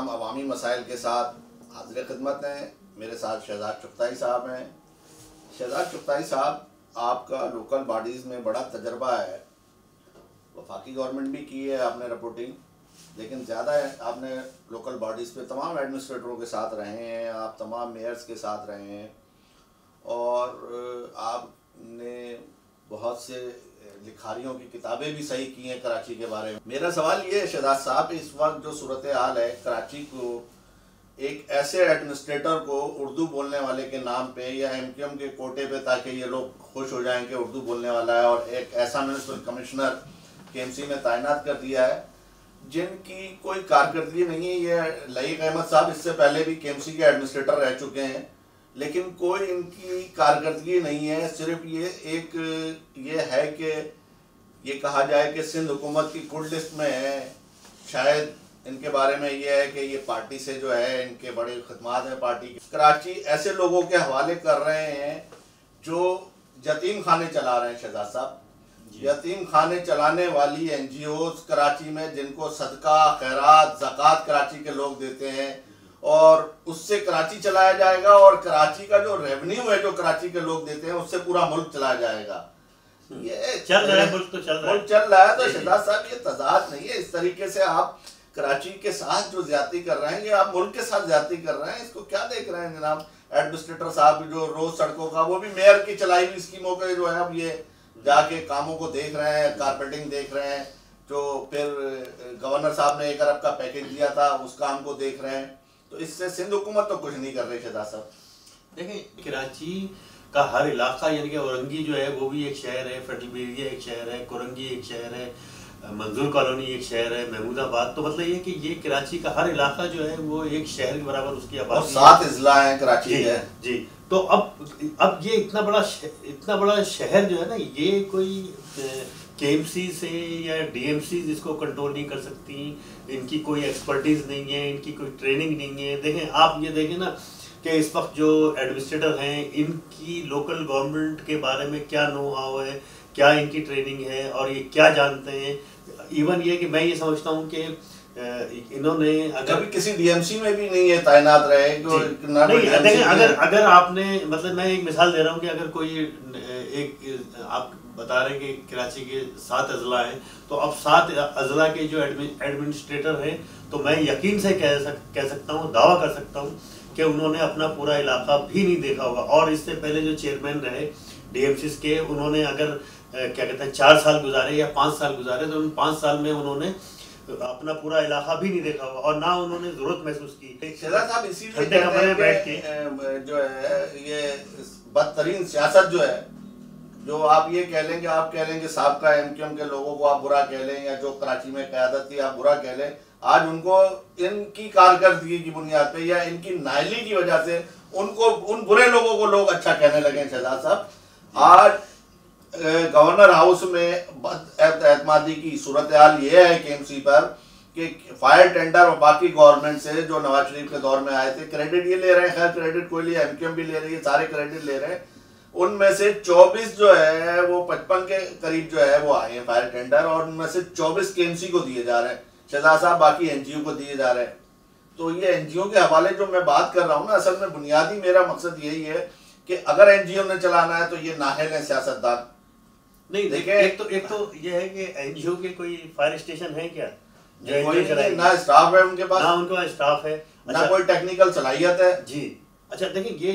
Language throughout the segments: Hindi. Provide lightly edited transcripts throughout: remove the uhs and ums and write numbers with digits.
तमाम अवामी मसाइल के साथ हाजिर खिदमत हैं। मेरे साथ शहजाद चुगताई साहब हैं। शहजाद चुगताई साहब, आपका लोकल बॉडीज़ में बड़ा तजर्बा है, वफाकी गवर्नमेंट भी की है आपने रिपोर्टिंग, लेकिन ज़्यादा आपने लोकल बॉडीज़ पे तमाम एडमिनिस्ट्रेटरों के साथ रहे हैं, आप तमाम मेयर्स के साथ रहे हैं और आपने बहुत से लिखारियों की किताबें भी सही की हैं कराची के बारे में। मेरा सवाल ये है शहजाद साहब, इस वक्त जो सूरत हाल है कराची को एक ऐसे एडमिनिस्ट्रेटर को उर्दू बोलने वाले के नाम पे या एमक्यूएम के कोटे पे, ताकि ये लोग खुश हो जाएं कि उर्दू बोलने वाला है, और एक ऐसा म्युनिसिपल कमिश्नर केएमसी में तैनात कर दिया है जिनकी कोई कारकर्दगी नहीं है। ये लईक अहमद साहब इससे पहले भी केएमसी के एडमिनिस्ट्रेटर रह चुके हैं, लेकिन कोई इनकी कारकर्दगी नहीं है। सिर्फ ये है कि ये कहा जाए कि सिंध हुकूमत की गुड लिस्ट में है। शायद इनके बारे में ये है कि ये पार्टी से जो है इनके बड़े खिदमात हैं पार्टी की। कराची ऐसे लोगों के हवाले कर रहे हैं जो यतीम खाने चला रहे हैं। शहजाद साहब, यतीम खाने चलाने वाली एनजीओज कराची में, जिनको सदका खैरात ज़कात कराची के लोग देते हैं और उससे कराची चलाया जाएगा, और कराची का जो रेवेन्यू है जो कराची के लोग देते हैं उससे पूरा मुल्क चलाया जाएगा। ये चल रहा है, मुल्क तो चल रहा है, मुल्क चल रहा है। तो शहजाद साहब, ये तजाद नहीं है। इस तरीके से आप कराची के साथ जो ज्यादती कर रहे हैं, ये आप मुल्क के साथ ज्यादती कर रहे हैं। इसको क्या देख रहे हैं जनाब एडमिनिस्ट्रेटर साहब, जो रोज सड़कों का, वो भी मेयर की चलाई हुई स्कीमों के जो है अब ये जाके कामों को देख रहे हैं, कारपेटिंग देख रहे हैं, जो फिर गवर्नर साहब ने 1 अरब का पैकेज दिया था उस काम को देख रहे हैं। तो इससे सिंध हुकूमत तो कुछ नहीं कर रही। शहजाद साहब देखें, कराची का हर इलाका, यानी कि औरंगी जो है वो भी एक शहर है, फटलबेरिया एक शहर है, कोरंगी एक शहर है, मंजूर कॉलोनी एक शहर है, महमूदाबाद, तो मतलब ये कि ये कराची का हर इलाका जो है वो एक शहर के बराबर उसकी आबादी, 7 अजला हैं कराची है जी। तो अब ये इतना बड़ा शहर जो है ना, ये कोई केएमसी से या डीएमसी इसको कंट्रोल नहीं कर सकती। इनकी कोई एक्सपर्टीज नहीं है, इनकी कोई ट्रेनिंग नहीं है। देखें, आप ये देखें ना कि इस वक्त जो एडमिनिस्ट्रेटर हैं, इनकी लोकल गवर्नमेंट के बारे में क्या नो हाउ है, क्या इनकी ट्रेनिंग है और ये क्या जानते हैं। इवन ये कि मैं ये समझता हूँ कि इन्होंने कभी किसी डीएमसी में भी नहीं है तैनात रहे तो नहीं। अगर आपने, मतलब मैं एक मिसाल दे रहा हूँ कि अगर कोई आप बता रहे हैं कि कराची के 7 अजला हैं, तो अब 7 अजला के जो एडमिनिस्ट्रेटर हैं, तो मैं यकीन से कह सकता हूँ, दावा कर सकता हूँ कि उन्होंने अपना पूरा इलाका भी नहीं देखा होगा। और इससे पहले जो चेयरमैन रहे डीएमसी के, उन्होंने अगर क्या कहते हैं 4 साल गुजारे या 5 साल गुजारे, तो उन 5 साल में उन्होंने अपना पूरा इलाका भी नहीं देखा होगा और ना उन्होंने जरूरत महसूस की। शहजाद साहब, इसीलिए कमरे में बैठ के जो है ये बदतरीन सियासत जो है, जो आप ये कह लें कि आप कह लें कि साहबका एमक्यूएम के लोगों को आप बुरा कह लें, या जो कराची में क़यादत थी आप बुरा कह लें, आज उनको इनकी कारकर्दगी की बुनियाद पे या इनकी नाइली की वजह से उनको, उन बुरे लोगों को लोग अच्छा कहने लगे। शहजाद साहब, आज गवर्नर हाउस में बदएतमादी की सूरत हाल ये है केएमसी पर कि फायर टेंडर और बाकी गवर्नमेंट से जो नवाज शरीफ के दौर में आए थे, क्रेडिट ये ले रहे हैं, खैर क्रेडिट कोई लिए, एमक्यूएम भी ले रही है, सारे क्रेडिट ले रहे हैं। उनमें से 24 जो है वो 55 के करीब जो है वो आए हैं फायर टेंडर, और उनमें से 24 केएमसी को दिए जा रहे हैं शहजाद साहब, बाकी एनजीओ को दिए जा रहे हैं। तो ये एनजीओ के हवाले जो मैं बात कर रहा हूँ ना, असल में बुनियादी मेरा मकसद यही है कि अगर एनजीओ ने चलाना है तो ये नाहल है सियासतदान नहीं। देखें, एक तो ये है कि एनजीओ के कोई फायर स्टेशन है क्या? ना स्टाफ है उनके पास, ना उनका स्टाफ है, ना कोई टेक्निकल सलाहियत है जी। अच्छा देखिए, ये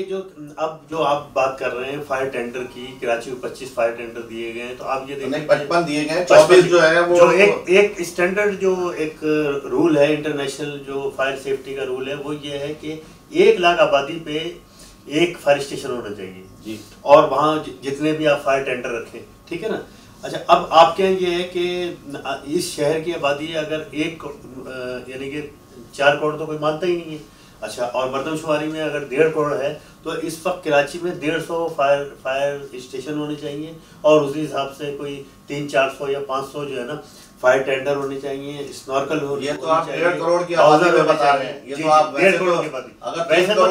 जो आप बात कर रहे हैं फायर टेंडर की, कराची को 25 फायर टेंडर दिए गए हैं, तो आप ये देखिए 55 दिए गए, 24 जो है वो जो एक स्टैंडर्ड जो एक रूल है, इंटरनेशनल जो फायर सेफ्टी का रूल है, वो ये है कि 1 लाख आबादी पे एक फायर स्टेशन होना चाहिए जी, और वहाँ जितने भी आप फायर टेंडर रखें, ठीक है ना। अच्छा, अब आपके यहाँ ये है कि इस शहर की आबादी अगर 1 यानी कि 4 करोड़ तो कोई मानता ही नहीं है। अच्छा, और मरदमशुमारी में अगर 1.5 करोड़ है, तो इस वक्त कराची में 150 फायर स्टेशन होने चाहिए, और उसी हिसाब से कोई 300-400 या 500 जो है ना फायर टेंडर होने चाहिए, स्नॉर्कल होने चाहिए। ये तो आप 1.5 करोड़ की आबादी में बता रहे हैं, ये तो आप 1.5 करोड़ की आबादी, अगर वैसे तो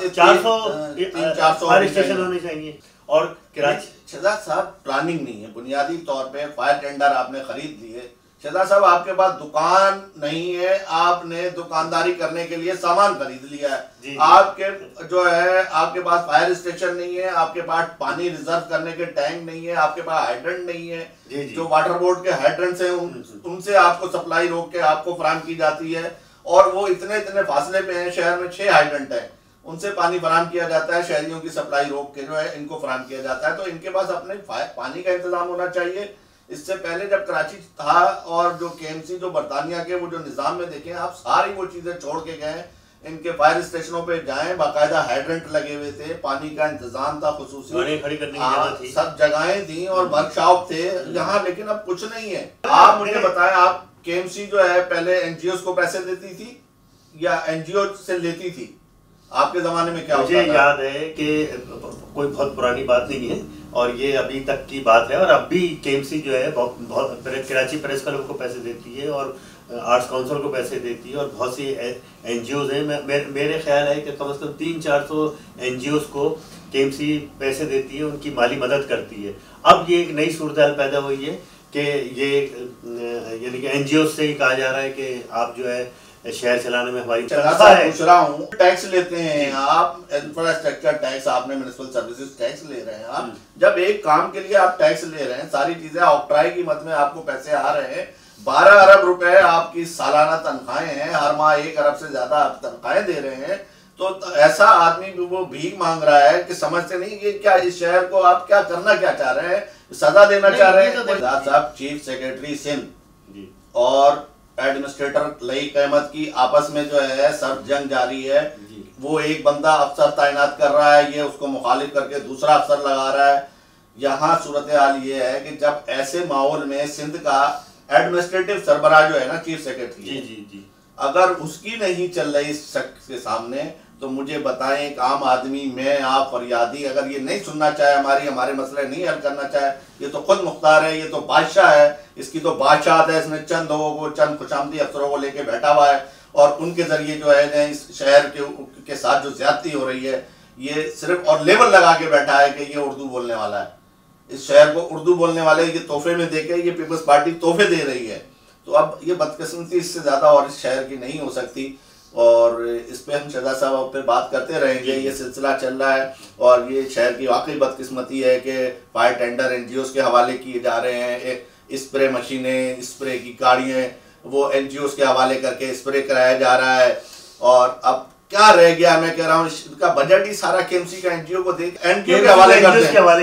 400 फायर स्टेशन होने चाहिए। और कराची शहजाद साहब, प्लानिंग नहीं है, बुनियादी तौर पे फायर टेंडर आपने खरीद लिए, शहजाद साहब आपके पास दुकान नहीं है, आपने दुकानदारी करने के लिए सामान खरीद लिया है। जी, आपके जो है आपके पास फायर स्टेशन नहीं है, आपके पास पानी रिजर्व करने के टैंक नहीं है, आपके पास हाइड्रेंट नहीं है। जी, जी। जो वाटर बोर्ड के हाइड्रेंट्स हैं उनसे आपको सप्लाई रोक के आपको फराहम की जाती है, और वो इतने इतने फासले पे हैं। शहर में 6 हाइड्रेंट है, उनसे पानी फराहम किया जाता है। शहरियों की सप्लाई रोक के जो है इनको फराहम किया जाता है। तो इनके पास अपने पानी का इंतजाम होना चाहिए। इससे पहले जब कराची था और जो केएमसी जो बरतानिया के वो जो निजाम में देखें आप, सारी वो चीजें छोड़ के गए। इनके फायर स्टेशनों पे जाएं, बाकायदा हाइड्रेंट लगे हुए थे, पानी का इंतजाम था, खुसूसी खड़ी करने की जगह थी, सब जगहें थी और वर्कशॉप थे यहाँ। लेकिन अब कुछ नहीं है। आप मुझे बताएं, आप केएमसी जो है पहले एनजीओ को पैसे देती थी या एनजीओ से लेती थी? आपके जमाने में क्या होता था? मुझे याद है कि कोई बहुत पुरानी बात नहीं है और ये अभी तक की बात है, और अब भी केएमसी जो है बहुत कराची प्रेस क्लब को पैसे देती है और आर्ट्स काउंसिल को पैसे देती है, और बहुत सी एनजीओज हैं। मेरे ख्याल है कि कम से कम 300-400 एनजीओज को केएमसी पैसे देती है, उनकी माली मदद करती है। अब ये एक नई सूरत पैदा हुई है कि ये यानी कि एनजीओ से ही कहा जा रहा है कि आप जो है शहर चलाने में हमारी पूछ रहा हूँ, टैक्स लेते हैं आप, इंफ्रास्ट्रक्चर टैक्स, आपने म्युनिसिपल सर्विसेज टैक्स ले रहे हैं आप। जब एक काम के लिए आप टैक्स ले रहे हैं, सारी चीजें ऑक्ट्राई की मद में आपको पैसे आ रहे हैं, 12 अरब रुपए आपकी सालाना तनख्वाहें हैं, हर माह 1 अरब से ज्यादा आप तनख्वाहें दे रहे हैं, तो ऐसा आदमी भी वो भीख मांग रहा है कि समझते नहीं कि क्या इस शहर को आप क्या करना क्या चाह रहे हैं, सजा देना चाह रहे हैं। साहब चीफ सेक्रेटरी सिंध और एडमिनिस्ट्रेटर लई क़यामत की आपस में जो है सर्द जंग जारी है। वो एक बंदा अफसर तैनात कर रहा है, ये उसको मुखालिफ करके दूसरा अफसर लगा रहा है। यहाँ सूरत हाल ये है कि जब ऐसे माहौल में सिंध का एडमिनिस्ट्रेटिव सरबराह जो है ना, चीफ सेक्रेटरी, अगर उसकी नहीं चल रही इस शख्स के सामने, तो मुझे बताएं एक आम आदमी, मैं आप फरियादी, अगर ये नहीं सुनना चाहे हमारे मसले नहीं हल करना चाहे, ये तो खुद मुख्तार है, ये तो बादशाह है, इसकी तो बादशाहत है, इसने चंद लोगों को, चंद खुशामदी अफसरों को लेके बैठा हुआ है, और उनके जरिए जो है इस शहर के साथ जो ज्यादती हो रही है, ये सिर्फ और लेबल लगा के बैठा है कि ये उर्दू बोलने वाला है। इस शहर को उर्दू बोलने वाले ये तोहफे में देके, ये पीपल्स पार्टी तोहफे दे रही है। तो अब ये बदकिस्मती इससे ज्यादा और इस शहर की नहीं हो सकती, और इस पे हम शहजाद साहब पे बात करते रहेंगे। ये सिलसिला चल रहा है और ये शहर की वाकई बदकिस्मती है कि फायर टेंडर एनजीओज के हवाले किए जा रहे हैं, स्प्रे मशीनें, स्प्रे की गाड़ियाँ वो एनजीओज के हवाले करके स्प्रे कराया जा रहा है। और अब क्या रह गया, मैं कह रहा हूँ इसका बजट ही सारा केएमसी का एनजीओ को दे, एनजीओ के हवाले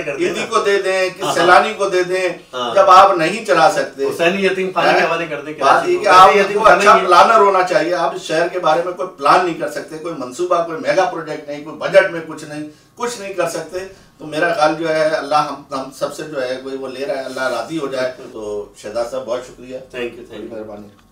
कर दें, ईदी को दे दें, कि सैलानी को दे दें, जब आप नहीं चला सकते, यतीम खाने के हवाले कर दें। बात ये कि आपको अच्छा प्लानर होना चाहिए। आप इस शहर के बारे में कोई प्लान नहीं कर सकते, कोई मंसूबा, कोई मेगा प्रोजेक्ट नहीं, कोई बजट में कुछ नहीं कर सकते। तो मेरा ख्याल जो है अल्लाह हम सबसे जो है कोई वो ले रहा है, अल्लाह राजी हो जाए। तो शहजाद साहब बहुत शुक्रिया, थैंक यू, मेहरबानी।